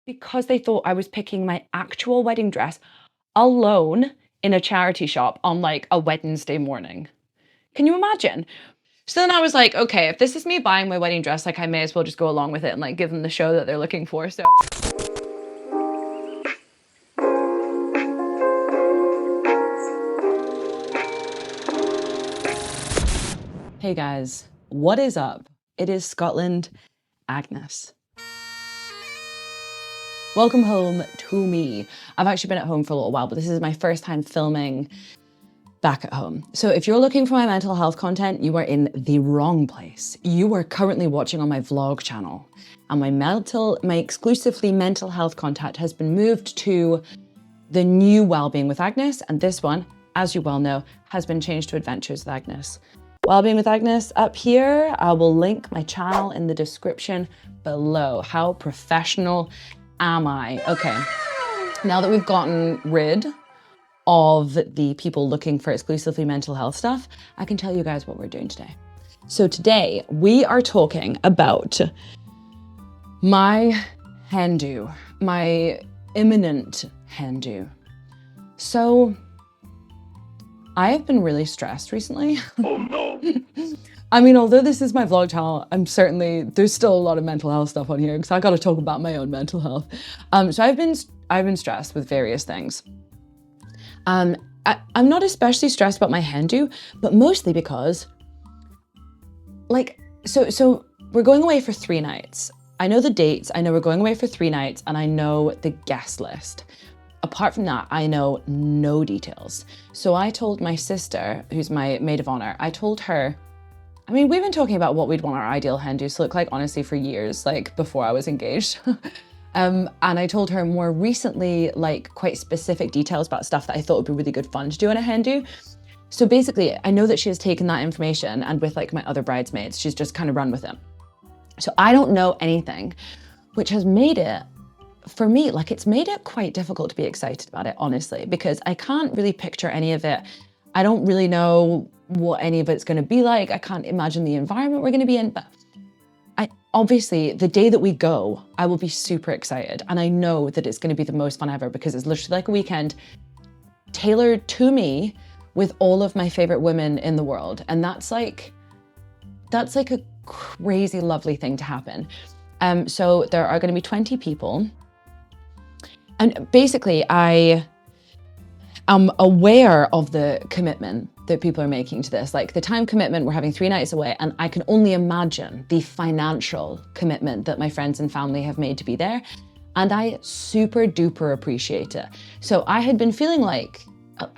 because they thought I was picking my actual wedding dress alone in a charity shop on like a Wednesday morning. Can you imagine? So then I was like, okay, if this is me buying my wedding dress, like I may as well just go along with it and like give them the show that they're looking for. So hey guys, what is up? It is Scotland, Agnes. Welcome home to me. I've actually been at home for a little while, but this is my first time filming back at home. So if you're looking for my mental health content, you are in the wrong place. You are currently watching on my vlog channel, and my exclusively mental health content has been moved to the new Wellbeing with Agnes, and this one, as you well know, has been changed to Adventures with Agnes. Wellbeing with Agnes up here. I will link my channel in the description below. How professional am I? Okay, now that we've gotten rid of the people looking for exclusively mental health stuff, I can tell you guys what we're doing today. So today we are talking about my hen do, my imminent hen do. So I have been really stressed recently. Oh no. I mean, although this is my vlog channel, there's still a lot of mental health stuff on here because I got to talk about my own mental health. So I've been stressed with various things. I'm not especially stressed about my hen do, but mostly because, so we're going away for 3 nights. I know the dates, I know we're going away for 3 nights, and I know the guest list. Apart from that, I know no details. So I told my sister, who's my maid of honor, I told her, I mean, we've been talking about what we'd want our ideal hen do to look like, honestly, for years, like before I was engaged. And I told her more recently, like quite specific details about stuff that I thought would be really good fun to do in a hen do. So basically, I know that she has taken that information and with like my other bridesmaids, she's just kind of run with it. So I don't know anything, which has made it, for me, like it's made it quite difficult to be excited about it, honestly, because I can't really picture any of it. I don't really know what any of it's going to be like. I can't imagine the environment we're going to be in, but obviously the day that we go, I will be super excited. And I know that it's going to be the most fun ever because it's literally like a weekend tailored to me with all of my favorite women in the world. And that's like a crazy, lovely thing to happen. So there are going to be 20 people. And basically I am aware of the commitment that people are making to this. Like the time commitment, we're having 3 nights away, and I can only imagine the financial commitment that my friends and family have made to be there. And I super duper appreciate it. So I had been feeling like,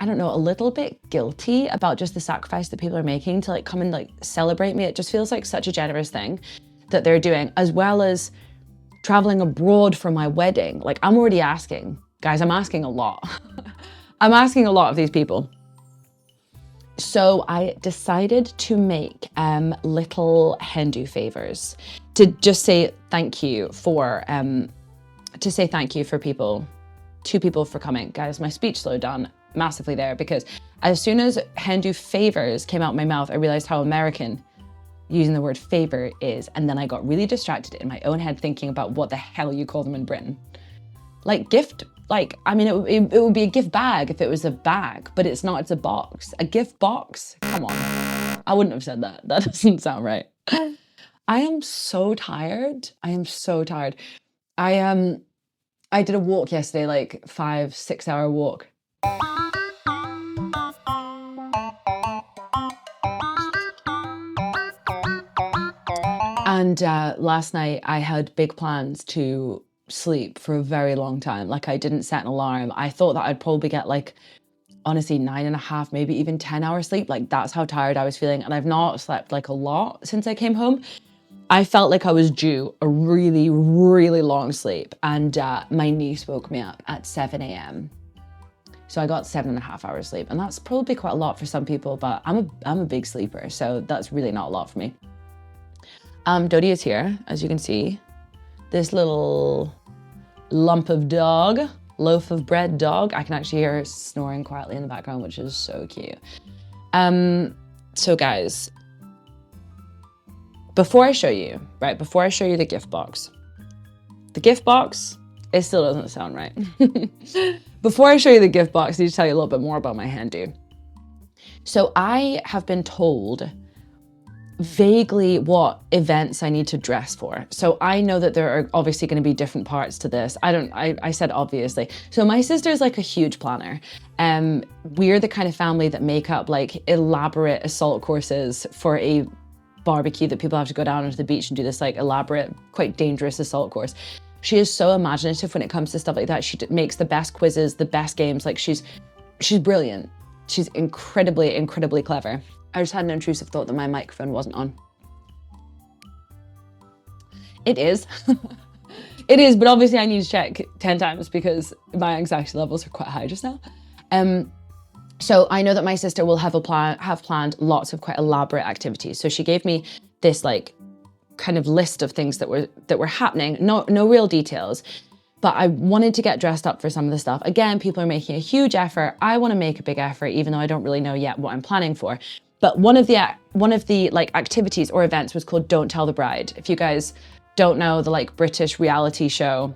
I don't know, a little bit guilty about just the sacrifice that people are making to like come and like celebrate me. It just feels like such a generous thing that they're doing, as well as traveling abroad for my wedding. Like I'm already asking, guys, I'm asking a lot. I'm asking a lot of these people. So I decided to make little hen do favors to just say thank you for people, 2 people for coming. Guys, my speech slowed down massively there because as soon as hen do favors came out my mouth, I realized how American using the word favor is. And then I got really distracted in my own head thinking about what the hell you call them in Britain. Like gift, like, I mean, it would be a gift bag if it was a bag, but it's not, it's a box. A gift box? Come on. I wouldn't have said that. That doesn't sound right. I am so tired. I am so tired. I did a walk yesterday, like 5-6 hour walk. And last night I had big plans to sleep for a very long time. Like I didn't set an alarm. I thought that I'd probably get like, honestly, 9.5, maybe even 10 hours sleep. Like that's how tired I was feeling. And I've not slept like a lot since I came home. I felt like I was due a really, really long sleep. And my niece woke me up at 7 a.m. So I got 7.5 hours sleep. And that's probably quite a lot for some people, but I'm a big sleeper. So that's really not a lot for me. Dodie is here, as you can see. This little lump of dog, loaf of bread dog. I can actually hear her snoring quietly in the background, which is so cute. So guys, before I show you the gift box It still doesn't sound right. Before I show you the gift box, I need to tell you a little bit more about my hen do. So I have been told vaguely what events I need to dress for. So I know that there are obviously going to be different parts to this. I said obviously. So my sister's like a huge planner. We're the kind of family that make up like elaborate assault courses for a barbecue that people have to go down onto the beach and do this like elaborate, quite dangerous assault course. She is so imaginative when it comes to stuff like that. She makes the best quizzes, the best games. Like she's brilliant. She's incredibly, incredibly clever. I just had an intrusive thought that my microphone wasn't on. It is. It is, but obviously I need to check 10 times because my anxiety levels are quite high just now. So I know that my sister will have planned lots of quite elaborate activities. So she gave me this like kind of list of things that were happening. No real details, but I wanted to get dressed up for some of the stuff. Again, people are making a huge effort. I want to make a big effort, even though I don't really know yet what I'm planning for. But one of the like activities or events was called Don't Tell the Bride. If you guys don't know, the like British reality show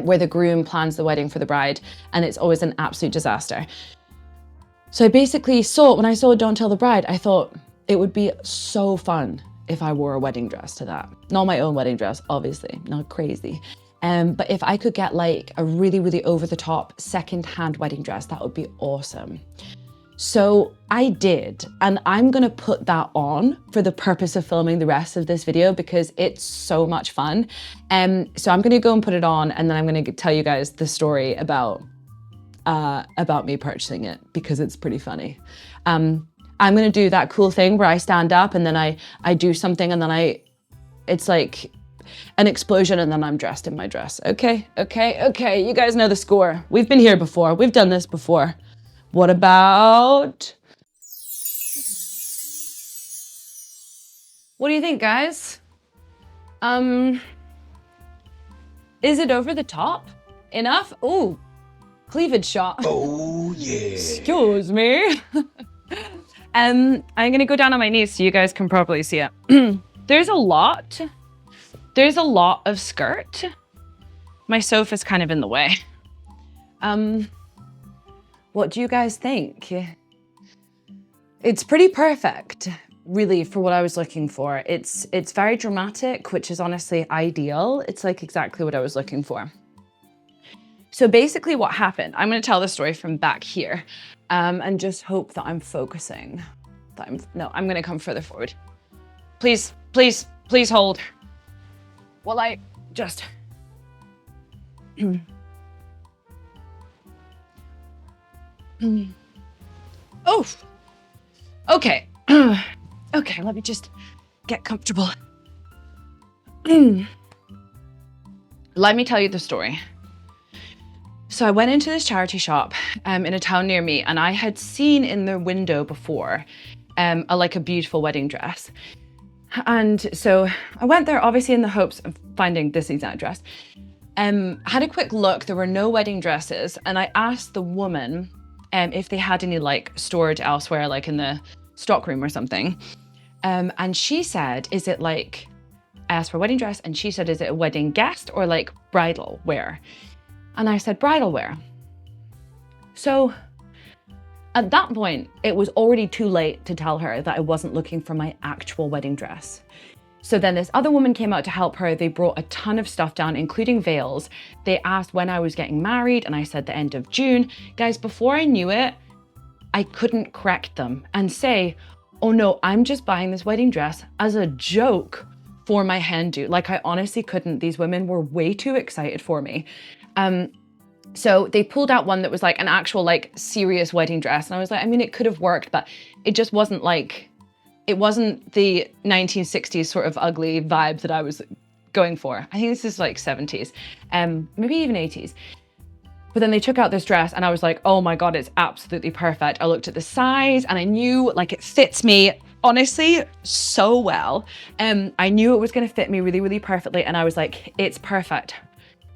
where the groom plans the wedding for the bride, and it's always an absolute disaster. So I basically when I saw Don't Tell the Bride, I thought it would be so fun if I wore a wedding dress to that. Not my own wedding dress, obviously, not crazy. But if I could get like a really, really over the top second-hand wedding dress, that would be awesome. So I did, and I'm gonna put that on for the purpose of filming the rest of this video because it's so much fun. So I'm gonna go and put it on, and then I'm gonna tell you guys the story about me purchasing it because it's pretty funny. I'm gonna do that cool thing where I stand up and then I do something and then it's like an explosion and then I'm dressed in my dress. Okay, you guys know the score. We've been here before, we've done this before. What about... What do you think, guys? Is it over the top? Enough? Ooh, cleavage shot. Oh yeah. Excuse me. I'm gonna go down on my knees so you guys can properly see it. There's a lot of skirt. My sofa's kind of in the way. What do you guys think? It's pretty perfect, really, for what I was looking for. It's very dramatic, which is honestly ideal. It's like exactly what I was looking for. So basically what happened, I'm gonna tell the story from back here and just hope that I'm focusing. I'm gonna come further forward. Please hold. While I just... Oh, okay. Okay, let me just get comfortable. Let me tell you the story. So I went into this charity shop in a town near me, and I had seen in their window before a beautiful wedding dress. And so I went there obviously in the hopes of finding this exact dress. Had a quick look, there were no wedding dresses, and I asked the woman if they had any like stored elsewhere, like in the stockroom or something. And she said, is it like, I asked for a wedding dress, and she said, is it a wedding guest or like bridal wear? And I said, bridal wear. So at that point, it was already too late to tell her that I wasn't looking for my actual wedding dress. So then this other woman came out to help her. They brought a ton of stuff down, including veils. They asked when I was getting married, and I said the end of June. Guys, before I knew it, I couldn't correct them and say, oh no, I'm just buying this wedding dress as a joke for my hen do. Like I honestly couldn't. These women were way too excited for me. So they pulled out one that was like an actual like serious wedding dress. And I was like, I mean, it could have worked, but it just wasn't like, it wasn't the 1960s sort of ugly vibe that I was going for. I think this is like 70s, maybe even 80s. But then they took out this dress and I was like, oh my God, it's absolutely perfect. I looked at the size and I knew like it fits me honestly so well. I knew it was gonna fit me really, really perfectly. And I was like, it's perfect.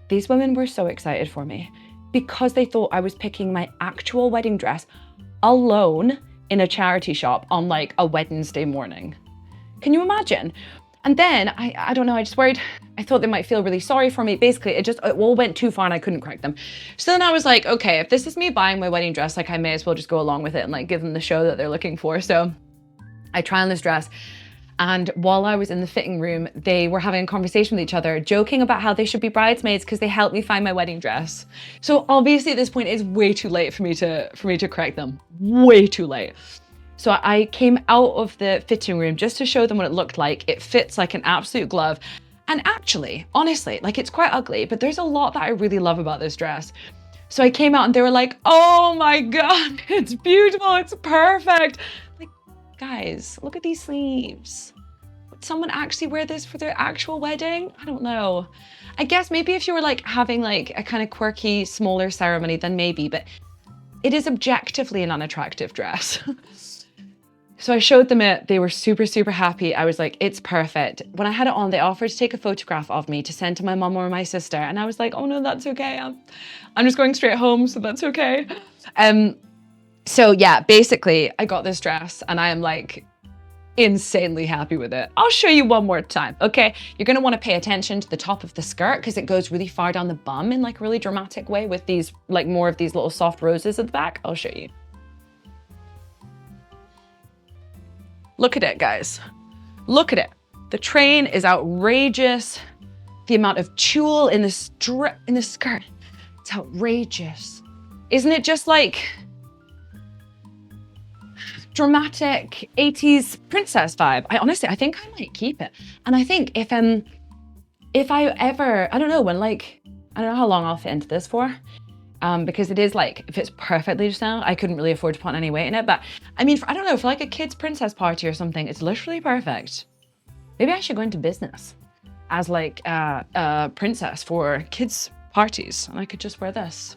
These women were so excited for me because they thought I was picking my actual wedding dress alone in a charity shop on like a Wednesday morning. Can you imagine? And then I don't know, I just worried, I thought they might feel really sorry for me. Basically, it all went too far and I couldn't correct them. So then I was like, okay, if this is me buying my wedding dress, like I may as well just go along with it and like give them the show that they're looking for. So I try on this dress. And while I was in the fitting room, they were having a conversation with each other, joking about how they should be bridesmaids because they helped me find my wedding dress. So obviously at this point, it's way too late for me to correct them. Way too late. So I came out of the fitting room just to show them what it looked like. It fits like an absolute glove. And actually, honestly, like it's quite ugly, but there's a lot that I really love about this dress. So I came out and they were like, oh my God, it's beautiful, it's perfect. Like, guys, look at these sleeves. Would someone actually wear this for their actual wedding? I don't know. I guess maybe if you were like having like a kind of quirky, smaller ceremony, then maybe, but it is objectively an unattractive dress. So I showed them it, they were super, super happy. I was like, it's perfect. When I had it on, they offered to take a photograph of me to send to my mom or my sister. And I was like, oh no, that's okay. I'm just going straight home, so that's okay. So yeah, basically I got this dress and I am like insanely happy with it. I'll show you one more time, okay? You're gonna wanna pay attention to the top of the skirt because it goes really far down the bum in like a really dramatic way with these, like more of these little soft roses at the back. I'll show you. Look at it, guys. Look at it. The train is outrageous. The amount of tulle in the skirt, it's outrageous. Isn't it just like dramatic 80s princess vibe? I think I might keep it. And I think if I ever, I don't know when, like, I don't know how long I'll fit into this for. Because it is like, it fits perfectly just now. I couldn't really afford to put any weight in it, but I mean, I don't know, for like a kid's princess party or something, it's literally perfect. Maybe I should go into business as like a princess for kids' parties and I could just wear this.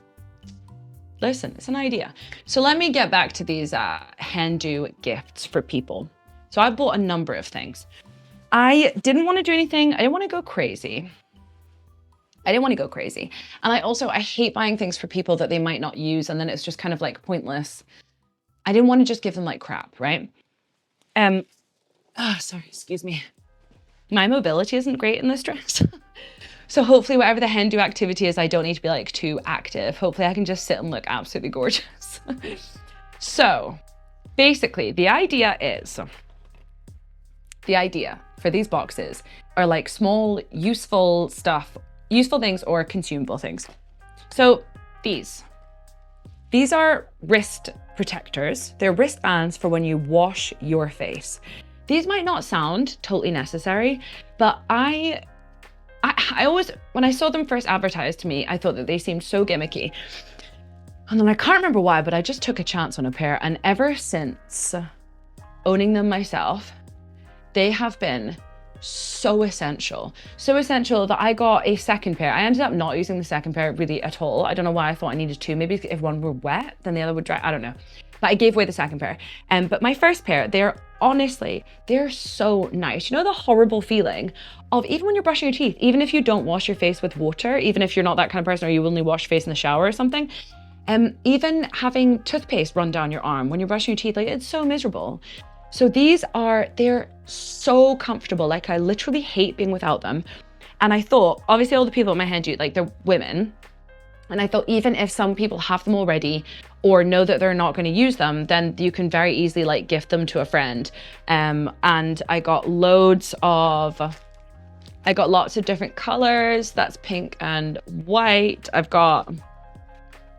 Listen, it's an idea. So let me get back to these hen do gifts for people. So I bought a number of things. I didn't want to do anything. I didn't want to go crazy. And I hate buying things for people that they might not use and then it's just kind of like pointless. I didn't want to just give them like crap, right? Sorry, excuse me. My mobility isn't great in this dress. So hopefully whatever the hen do activity is, I don't need to be like too active. Hopefully I can just sit and look absolutely gorgeous. So basically the idea for these boxes are like small, useful things or consumable things. So these are wrist protectors. They're wristbands for when you wash your face. These might not sound totally necessary, but I always, when I saw them first advertised to me, I thought that they seemed so gimmicky. And then I can't remember why, but I just took a chance on a pair. And ever since owning them myself, they have been so essential that I got a second pair. I ended up not using the second pair really at all. I don't know why I thought I needed two. Maybe if one were wet, then the other would dry. I don't know. But I gave away the second pair. But my first pair, they're so nice. You know the horrible feeling of even when you're brushing your teeth, even if you don't wash your face with water, even if you're not that kind of person or you only wash your face in the shower or something, even having toothpaste run down your arm when you're brushing your teeth, like it's so miserable. So they're so comfortable. Like I literally hate being without them. And I thought, obviously all the people at my hen do, like they're women. And I thought even if some people have them already or know that they're not going to use them, then you can very easily like gift them to a friend. And I got lots of different colors. That's pink and white. I've got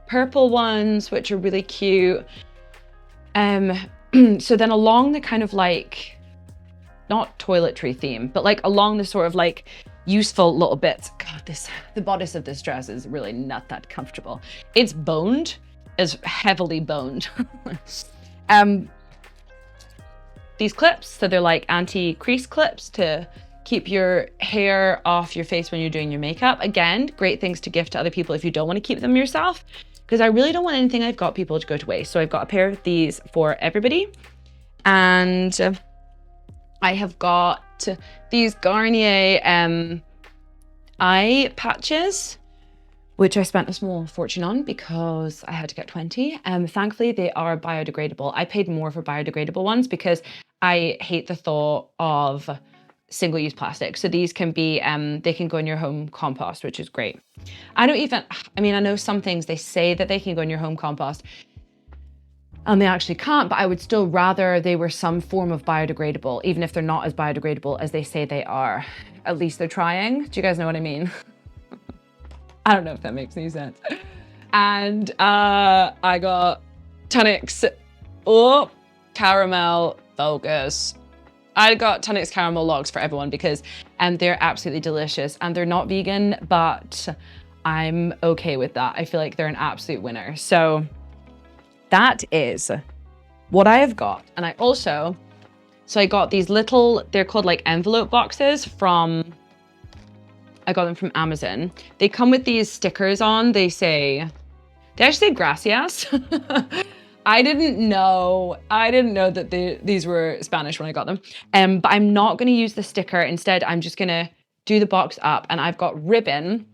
purple ones, which are really cute. So then along the kind of like, not toiletry theme, but like along the sort of like useful little bits. God, the bodice of this dress is really not that comfortable. It's boned, is heavily boned. These clips, so they're like anti-crease clips to keep your hair off your face when you're doing your makeup. Again, great things to gift to other people if you don't want to keep them yourself, because I really don't want anything I've got people to go to waste. So I've got a pair of these for everybody. And I have got these Garnier eye patches, which I spent a small fortune on because I had to get 20. Thankfully, they are biodegradable. I paid more for biodegradable ones because I hate the thought of single-use plastic. So these can be, they can go in your home compost, which is great. I know some things they say that they can go in your home compost and they actually can't, but I would still rather they were some form of biodegradable, even if they're not as biodegradable as they say they are. At least they're trying. Do you guys know what I mean? I don't know if that makes any sense. And I got Tunnix, caramel focus. I got Tunnix caramel logs for everyone because they're absolutely delicious and they're not vegan, but I'm okay with that. I feel like they're an absolute winner. So that is what I have got. And I got these little, they're called like envelope boxes I got them from Amazon. They come with these stickers on. They actually say gracias. I didn't know that these were Spanish when I got them. But I'm not gonna use the sticker. Instead, I'm just gonna do the box up, and I've got ribbon.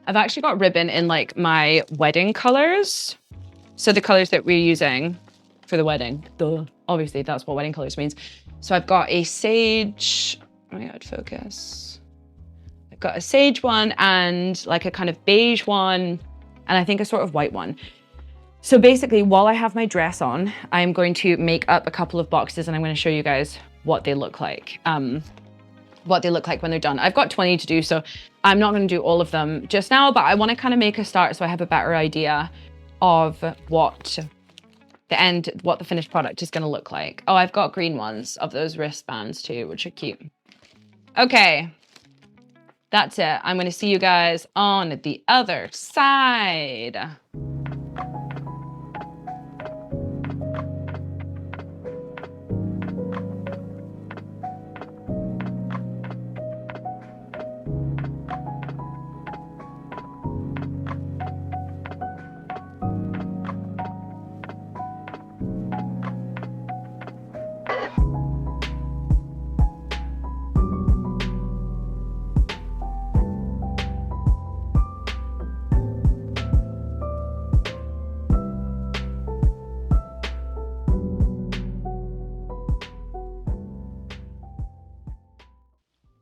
I've actually got ribbon in like my wedding colors. So the colors that we're using for the wedding. Duh. Obviously, that's what wedding colors means. So I've got a sage, oh my God, focus. I've got a sage one and like a kind of beige one, and I think a sort of white one. So basically, while I have my dress on, I'm going to make up a couple of boxes and I'm going to show you guys what they look like. What they look like when they're done. I've got 20 to do, so I'm not going to do all of them just now, but I want to kind of make a start so I have a better idea of what the finished product is going to look like. Oh, I've got green ones of those wristbands too, which are cute. Okay, that's it. I'm going to see you guys on the other side.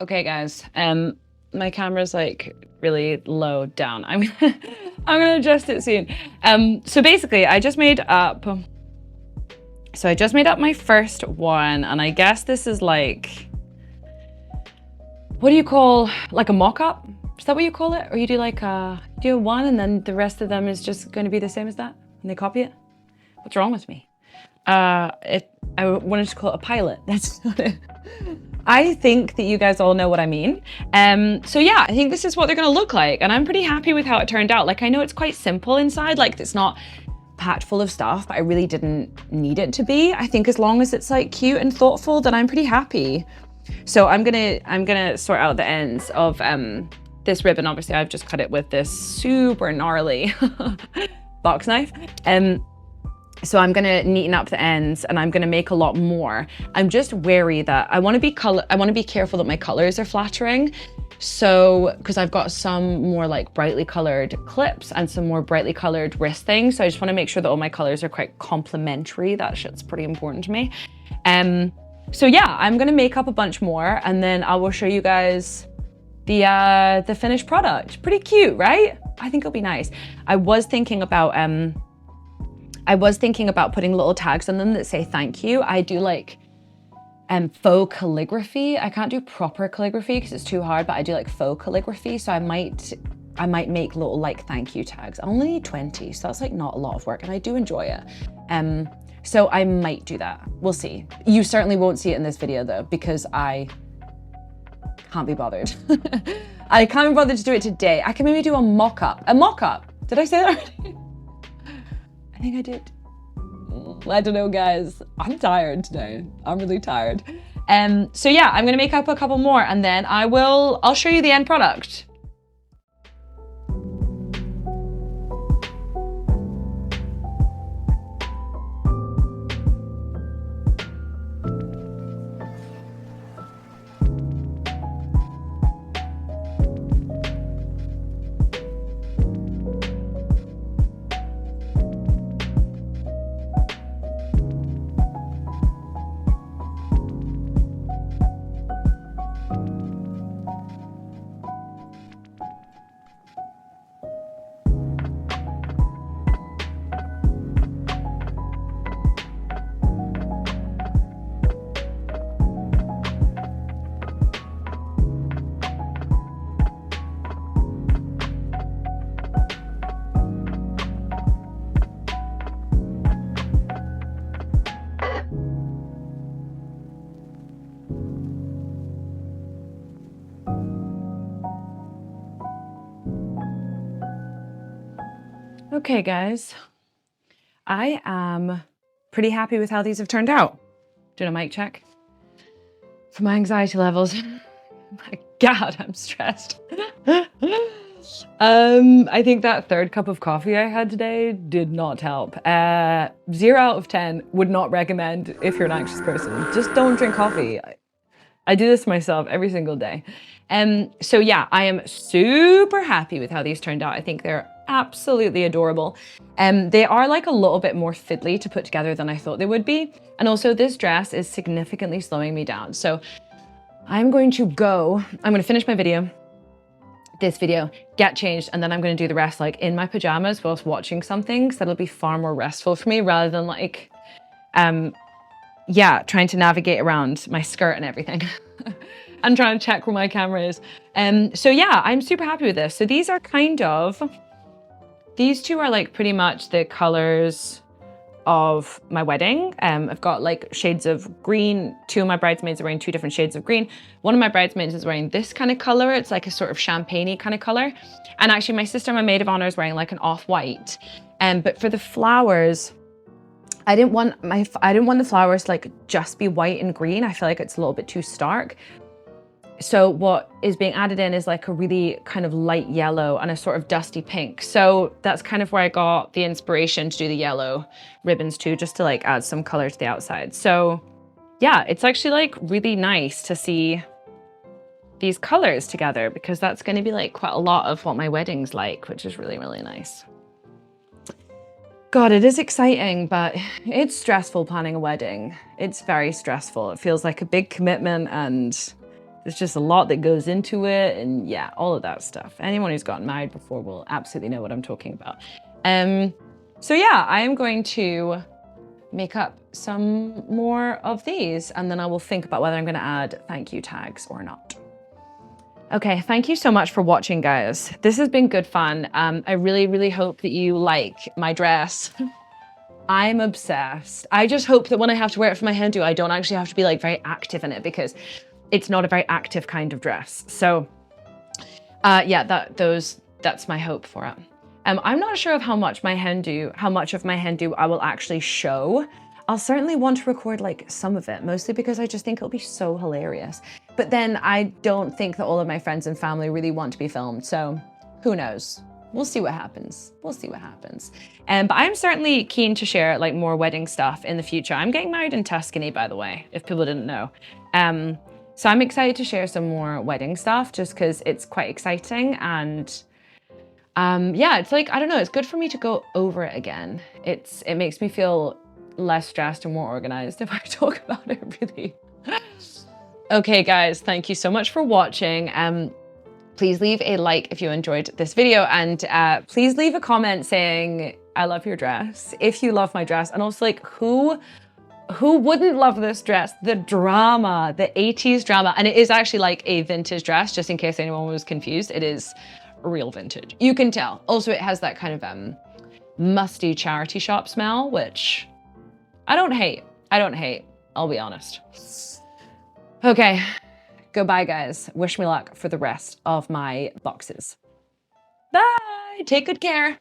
Okay, guys, my camera's like really low down. I'm gonna adjust it soon. So basically, I just made up my first one, and I guess this is like, what do you call, like a mock-up? Is that what you call it? Or you do like do one and then the rest of them is just going to be the same as that, and they copy it? What's wrong with me? I wanted to call it a pilot. That's not it. I think that you guys all know what I mean. So yeah, I think this is what they're gonna look like, and I'm pretty happy with how it turned out. Like, I know it's quite simple inside, like it's not packed full of stuff, but I really didn't need it to be. I think as long as it's like cute and thoughtful, then I'm pretty happy. So I'm gonna sort out the ends of this ribbon. Obviously, I've just cut it with this super gnarly box knife. So I'm gonna neaten up the ends and I'm gonna make a lot more. I'm just wary that I wanna be careful that my colors are flattering. So, because I've got some more like brightly colored clips and some more brightly colored wrist things. So I just wanna make sure that all my colors are quite complementary. That shit's pretty important to me. So yeah, I'm gonna make up a bunch more and then I will show you guys the finished product. Pretty cute, right? I think it'll be nice. I was thinking about putting little tags on them that say thank you. I do like faux calligraphy. I can't do proper calligraphy because it's too hard, but I do like faux calligraphy. So I might make little like thank you tags. I only need 20, so that's like not a lot of work and I do enjoy it. So I might do that. We'll see. You certainly won't see it in this video though, because I can't be bothered. I can't be bothered to do it today. I can maybe do a mock-up. A mock-up. Did I say that already? I think I did. I don't know, guys. I'm tired today. I'm really tired. So yeah, I'm gonna make up a couple more and then I'll show you the end product. Okay, guys, I am pretty happy with how these have turned out. Doing a mic check for my anxiety levels. My God, I'm stressed. I think that third cup of coffee I had today did not help. 0 out of 10, would not recommend if you're an anxious person. Just don't drink coffee. I do this myself every single day. So yeah, I am super happy with how these turned out. I think they're absolutely adorable. They are like a little bit more fiddly to put together than I thought they would be. And also this dress is significantly slowing me down. So I'm going to finish my video, this video, get changed, and then I'm going to do the rest like in my pajamas whilst watching something. So that'll be far more restful for me rather than like, yeah, trying to navigate around my skirt and everything and trying to check where my camera is. So yeah, I'm super happy with this. So these are these two are like pretty much the colors of my wedding. I've got like shades of green. 2 of my bridesmaids are wearing 2 different shades of green. One of my bridesmaids is wearing this kind of color. It's like a sort of champagne-y kind of color. And actually my sister, my maid of honor, is wearing like an off-white. But for the flowers, I didn't want the flowers to like just be white and green. I feel like it's a little bit too stark. So what is being added in is like a really kind of light yellow and a sort of dusty pink. So that's kind of where I got the inspiration to do the yellow ribbons too, just to like add some color to the outside. So yeah, it's actually like really nice to see these colors together because that's going to be like quite a lot of what my wedding's like, which is really, really nice. God, it is exciting, but it's stressful planning a wedding. It's very stressful. It feels like a big commitment and there's just a lot that goes into it, and yeah, all of that stuff. Anyone who's gotten married before will absolutely know what I'm talking about. So yeah, I am going to make up some more of these, and then I will think about whether I'm gonna add thank you tags or not. Okay, thank you so much for watching, guys. This has been good fun. I really, really hope that you like my dress. I'm obsessed. I just hope that when I have to wear it for my hen do, I don't actually have to be like very active in it because it's not a very active kind of dress. So yeah, that's my hope for it. I'm not sure of how much of my hen do I will actually show. I'll certainly want to record like some of it, mostly because I just think it'll be so hilarious. But then I don't think that all of my friends and family really want to be filmed. So who knows? We'll see what happens. We'll see what happens. But I'm certainly keen to share like more wedding stuff in the future. I'm getting married in Tuscany, by the way, if people didn't know. So I'm excited to share some more wedding stuff just because it's quite exciting. And yeah, it's like, I don't know, it's good for me to go over it again. It makes me feel less stressed and more organized if I talk about it really. Okay, guys, thank you so much for watching. Please leave a like if you enjoyed this video, and please leave a comment saying, I love your dress, if you love my dress, and also like who wouldn't love this dress? The drama, the 80s drama. And it is actually like a vintage dress, just in case anyone was confused. It is real vintage. You can tell. Also, it has that kind of musty charity shop smell, which I don't hate. I don't hate, I'll be honest. Okay, goodbye, guys. Wish me luck for the rest of my boxes. Bye, take good care.